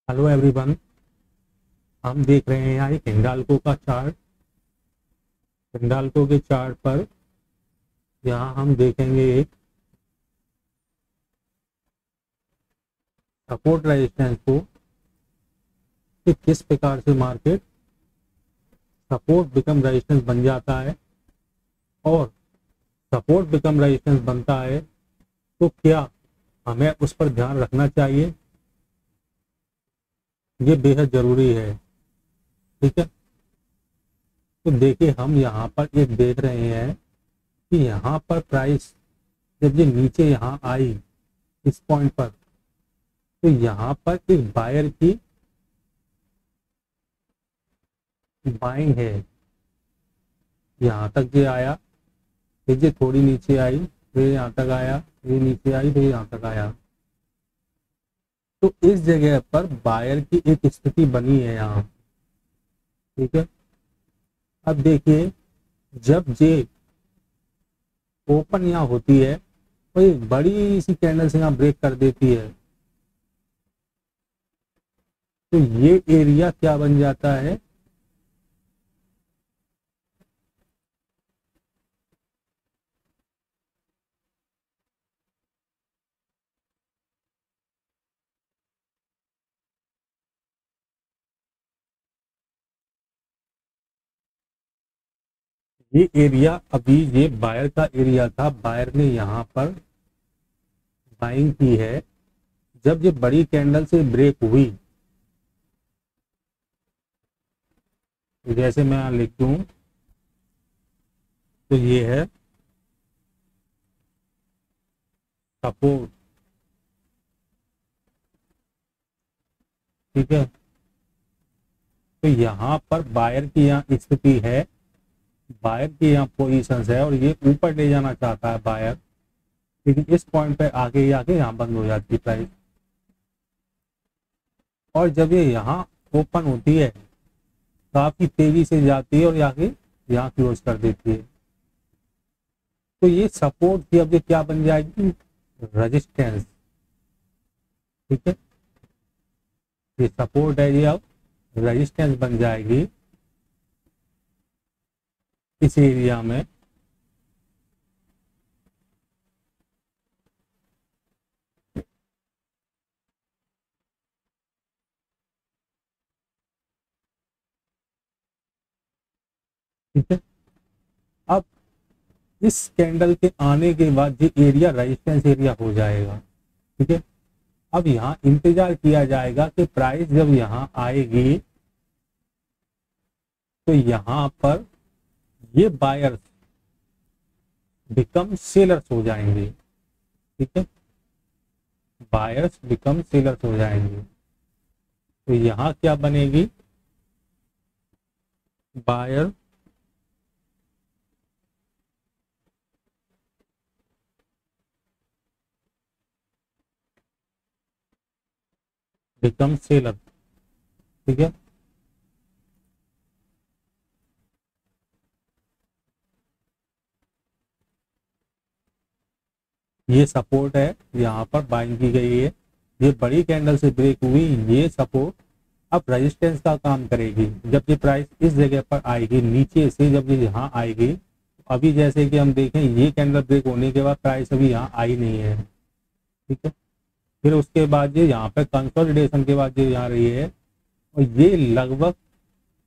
Hello everyone. हम देख रहे हैं यहाँ एक हिंडाल्को का चार्ट। हिंडाल्को के चार्ट पर यहाँ हम देखेंगे एक सपोर्ट रेजिस्टेंस को कि किस प्रकार से मार्केट सपोर्ट बिकम रेजिस्टेंस बन जाता है, और सपोर्ट बिकम रेजिस्टेंस बनता है तो क्या हमें उस पर ध्यान रखना चाहिए। ये बेहद जरूरी है। ठीक है, तो देखिए हम यहाँ पर एक देख रहे हैं कि यहाँ पर प्राइस जब ये नीचे यहाँ आई इस पॉइंट पर, तो यहाँ पर एक बायर की बाइंग है। यहाँ तक ये आया, फिर ये थोड़ी नीचे आई, फिर यहाँ तक आया, फिर नीचे आई, फिर यहाँ तक आया। तो इस जगह पर बायर की एक स्थिति बनी है यहाँ। ठीक है, अब देखिए जब ये ओपन यहाँ होती है तो एक बड़ी सी कैंडल से यहाँ ब्रेक कर देती है, तो ये एरिया क्या बन जाता है, ये एरिया अभी ये बायर का एरिया था। बायर ने यहाँ पर बाइंग की है। जब ये बड़ी कैंडल से ब्रेक हुई, तो जैसे मैं यहाँ लिखता हूं, तो ये है सपोर्ट। ठीक है, तो यहाँ पर बायर की यहाँ स्थिति है, बायर की यहाँ पोजीशन है, और ये ऊपर ले जाना चाहता है बायर, लेकिन इस पॉइंट पे आगे आके यहाँ बंद हो जाती है प्राइस। और जब ये यहाँ ओपन होती है काफी तेजी से जाती है और यहाँ क्लोज कर देती है, तो ये सपोर्ट की अब ये क्या बन जाएगी, रेजिस्टेंस। ठीक है, ये सपोर्ट है, ये अब रेजिस्टेंस बन जाएगी इस एरिया में। ठीक है, अब इस कैंडल के आने के बाद ये एरिया रेजिस्टेंस एरिया हो जाएगा। ठीक है, अब यहाँ इंतजार किया जाएगा कि प्राइस जब यहाँ आएगी तो यहाँ पर ये बायर्स बिकम सेलर्स हो जाएंगे। ठीक है, बायर्स बिकम सेलर्स हो जाएंगे, तो यहाँ क्या बनेगी, बायर बिकम सेलर। ठीक है, ये सपोर्ट है, यहाँ पर बाइंग की गई है, ये बड़ी कैंडल से ब्रेक हुई, ये सपोर्ट अब रेजिस्टेंस का काम करेगी। जब ये प्राइस इस जगह पर आएगी नीचे से, जब ये यहाँ आएगी, अभी जैसे कि हम देखें ये कैंडल ब्रेक होने के बाद प्राइस अभी यहाँ आई नहीं है। ठीक है, फिर उसके बाद ये यहाँ पे कंसोलिडेशन के बाद ये यहाँ रही है, और ये लगभग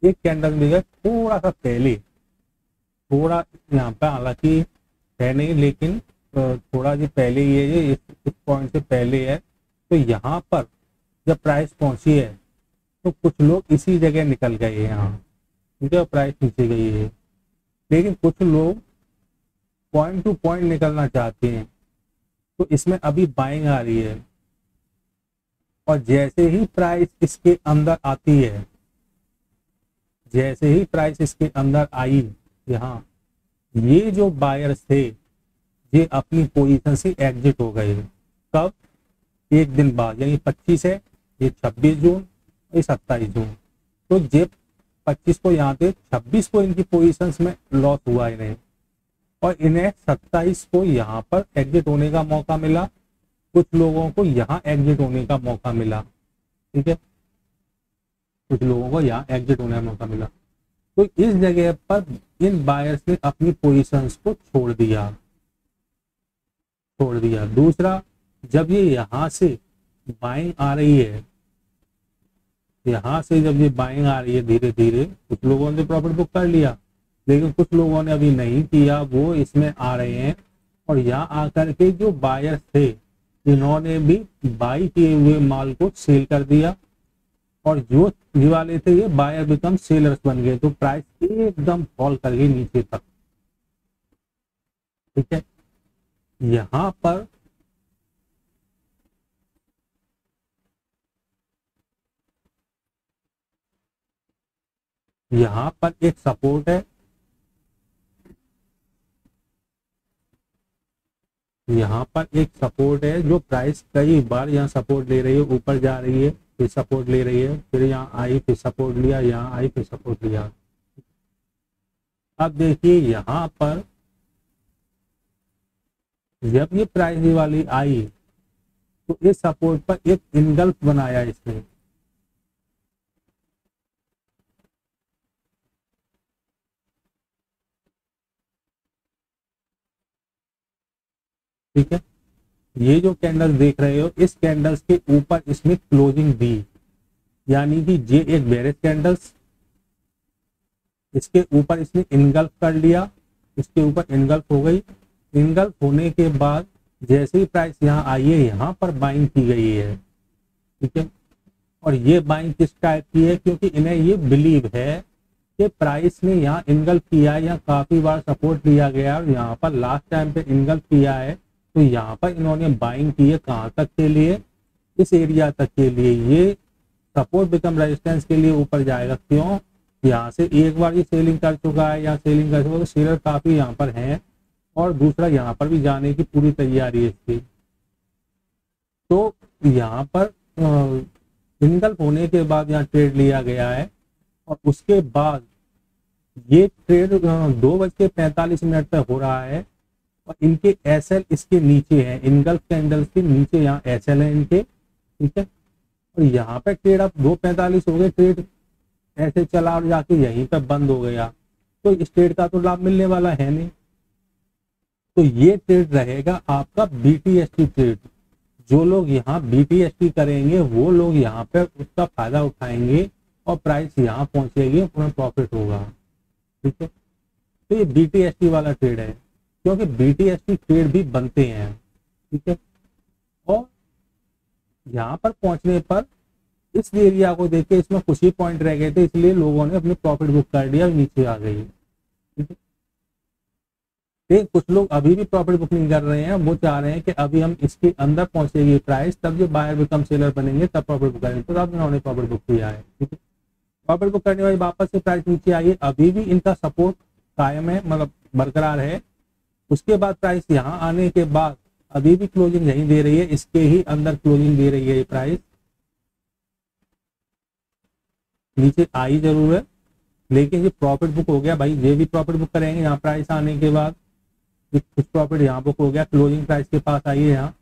एक कैंडल में थोड़ा सा पहले, थोड़ा यहाँ पे हालांकि है नहीं, लेकिन थोड़ा जो पहले ही है, ये इस पॉइंट से पहले है। तो यहाँ पर जब प्राइस पहुंची है तो कुछ लोग इसी जगह निकल गए हैं यहाँ, ठीक है, प्राइस नीचे गई है, लेकिन कुछ लोग पॉइंट टू पॉइंट निकलना चाहते हैं, तो इसमें अभी बाइंग आ रही है। और जैसे ही प्राइस इसके अंदर आती है, जैसे ही प्राइस इसके अंदर आई यहाँ, ये जो बायर्स थे ये अपनी पोजीशन से एग्जिट हो गए। कब, एक दिन बाद, यानी 25 है, ये 26 जून, ये 27 जून। तो ये 25 को यहाँ थे, 26 को इनकी पोजीशंस में लॉस हुआ इन्हें, और इन्हें 27 को यहाँ पर एग्जिट होने का मौका मिला, कुछ लोगों को यहाँ एग्जिट होने का मौका मिला। ठीक है, कुछ लोगों को यहाँ एग्जिट होने का मौका मिला। तो इस जगह पर इन बायर्स ने अपनी पोजीशंस को छोड़ दिया। दूसरा, जब ये यहाँ से बाइंग आ रही है, यहाँ से जब ये बाइंग आ रही है धीरे धीरे, कुछ लोगों ने प्रॉफिट बुक कर लिया, लेकिन कुछ लोगों ने अभी नहीं किया, वो इसमें आ रहे हैं और यहाँ आकर के जो बायर्स थे इन्होंने भी बाई किए हुए माल को सेल कर दिया और जो ये वाले थे ये बायर बिकम सेलर्स बन गए, तो प्राइस एकदम फॉल कर गई नीचे तक। ठीक है, यहां पर एक सपोर्ट है, जो प्राइस कई बार यहाँ सपोर्ट ले रही है, ऊपर जा रही है, फिर सपोर्ट ले रही है, फिर यहाँ आई, फिर सपोर्ट लिया, यहाँ आई, फिर सपोर्ट लिया। अब देखिए यहाँ पर जब ये प्राइस वाली आई तो इस सपोर्ट पर एक इनगल्फ बनाया इसने। ठीक है, ये जो कैंडल देख रहे हो, इस कैंडल्स के ऊपर इसमें क्लोजिंग दी, यानी कि ये एक बेरिश कैंडल्स, इसके ऊपर इसने इनगल्फ कर लिया, इसके ऊपर इनगल्फ हो गई। इनगल्फ होने के बाद जैसे ही प्राइस यहाँ आई है, यहाँ पर बाइंग की गई है। ठीक है, और ये बाइंग किस टाइप की है, क्योंकि इन्हें ये बिलीव है कि प्राइस ने यहाँ इनगल्फ किया है, यहाँ काफी बार सपोर्ट लिया गया और यहाँ पर लास्ट टाइम पे इनगल्फ किया है, तो यहाँ पर इन्होंने बाइंग की है कहाँ तक के लिए, इस एरिया तक के लिए। ये सपोर्ट बिकम रेजिस्टेंस के लिए ऊपर जाएगा। क्यों, यहाँ से एक बार ये सेलिंग कर चुका है, यहाँ सेलिंग कर चुका है, तो सेलर काफी यहाँ पर हैं और दूसरा यहाँ पर भी जाने की पूरी तैयारी है इसकी। तो यहाँ पर इनगल्फ होने के बाद यहाँ ट्रेड लिया गया है और उसके बाद ये ट्रेड 2:45 पे हो रहा है और इनके एसएल इसके नीचे है, इनगल्फ कैंडल्स के नीचे यहाँ एसएल है इनके। ठीक है, और यहाँ पे ट्रेड अब 2:45 हो गए, ट्रेड ऐसे चला और जाके यहीं पे बंद हो गया, तो इस ट्रेड का तो लाभ मिलने वाला है नहीं। तो ये ट्रेड रहेगा आपका बीटीएसटी ट्रेड। जो लोग यहाँ बीटीएसटी करेंगे वो लोग यहाँ पे उसका फायदा उठाएंगे और प्राइस यहाँ पहुंचेगी, उन्हें प्रॉफिट होगा। ठीक है, तो ये बीटीएसटी वाला ट्रेड है, क्योंकि बीटीएसटी ट्रेड भी बनते हैं। ठीक है, और यहाँ पर पहुंचने पर इस एरिया को देख के इसमें कुछ ही पॉइंट रह गए थे, इसलिए लोगों ने अपनी प्रॉफिट बुक कर दिया और नीचे आ गई। ठीक है, कुछ लोग अभी भी प्रॉफिट बुक नहीं कर रहे हैं, वो चाह रहे हैं कि अभी हम इसके अंदर पहुंचेगी प्राइस, तब जो बायर बिकम सेलर बनेंगे तब प्रॉफिट बुक करेंगे, तो तब उन्होंने प्रॉफिट बुक किया है। ठीक है, प्रॉफिट बुक करने वाली वापस से प्राइस नीचे आई है, अभी भी इनका सपोर्ट कायम है, मतलब बरकरार है। उसके बाद प्राइस यहाँ आने के बाद अभी भी क्लोजिंग यहीं दे रही है, इसके ही अंदर क्लोजिंग दे रही है ये प्राइस, नीचे आई जरूर है लेकिन ये प्रॉफिट बुक हो गया भाई, ये भी प्रॉफिट बुक करेंगे यहाँ प्राइस आने के बाद। कुछ प्रॉफिट यहाँ बुक हो गया, क्लोजिंग प्राइस के पास आई है, यहाँ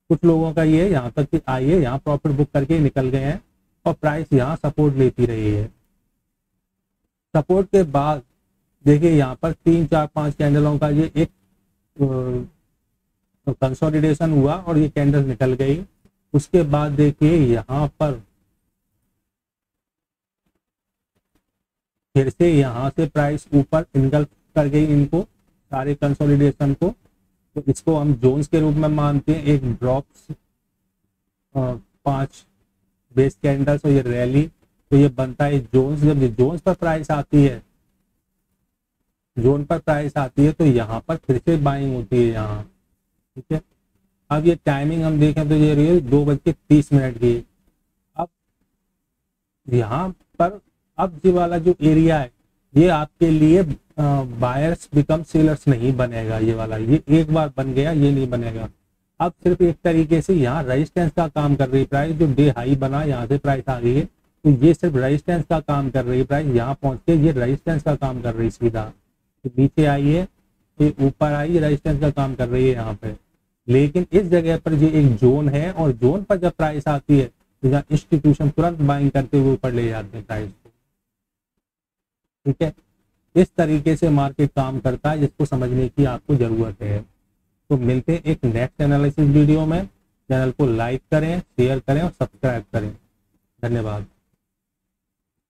कुछ लोगों का ये यहाँ तक की आई है, यहाँ प्रॉफिट बुक करके निकल गए हैं और प्राइस यहाँ सपोर्ट लेती रही है। सपोर्ट के बाद देखिए यहाँ पर 3 4 5 कैंडलों का ये एक कंसोलिडेशन हुआ और ये कैंडल निकल गई। उसके बाद देखिए यहाँ पर फिर से यहाँ से प्राइस ऊपर इनगल्फ कर गई इनको सारे कंसोलिडेशन को, तो इसको हम जोन्स के रूप में मानते हैं। एक ड्रॉप्स 5 बेस कैंडल्स और ये रैली, तो ये बनता है जोन्स। जब ये जोन्स पर प्राइस आती है, जोन पर प्राइस आती है तो यहाँ पर फिर से बाइंग होती है यहाँ। ठीक है, अब ये टाइमिंग हम देखें तो ये रही है 2:30 की। अब यहाँ पर अब ये वाला जो एरिया है ये आपके लिए बायर्स बिकम सेलर्स नहीं बनेगा, ये वाला, ये एक बार बन गया, ये नहीं बनेगा। अब सिर्फ एक तरीके से यहाँ रेजिस्टेंस का काम कर रही है प्राइस, जो डे हाई बना यहाँ से प्राइस आ गई है, तो ये सिर्फ रेजिस्टेंस का काम कर रही है प्राइस, यहाँ पहुंच के ये रेजिस्टेंस का काम कर रही है सीधा। तो नीचे आई है, ये ऊपर आई, रेजिस्टेंस का काम कर रही है यहाँ पे। लेकिन इस जगह पर ये एक जोन है और जोन पर जब प्राइस आती है या इंस्टीट्यूशन तुरंत बाइंग करते हुए ऊपर ले जाते हैं प्राइस को। ठीक है, इस तरीके से मार्केट काम करता है, जिसको समझने की आपको जरूरत है। तो मिलते हैं एक नेक्स्ट एनालिसिस वीडियो में। चैनल को लाइक करें, शेयर करें और सब्सक्राइब करें। धन्यवाद।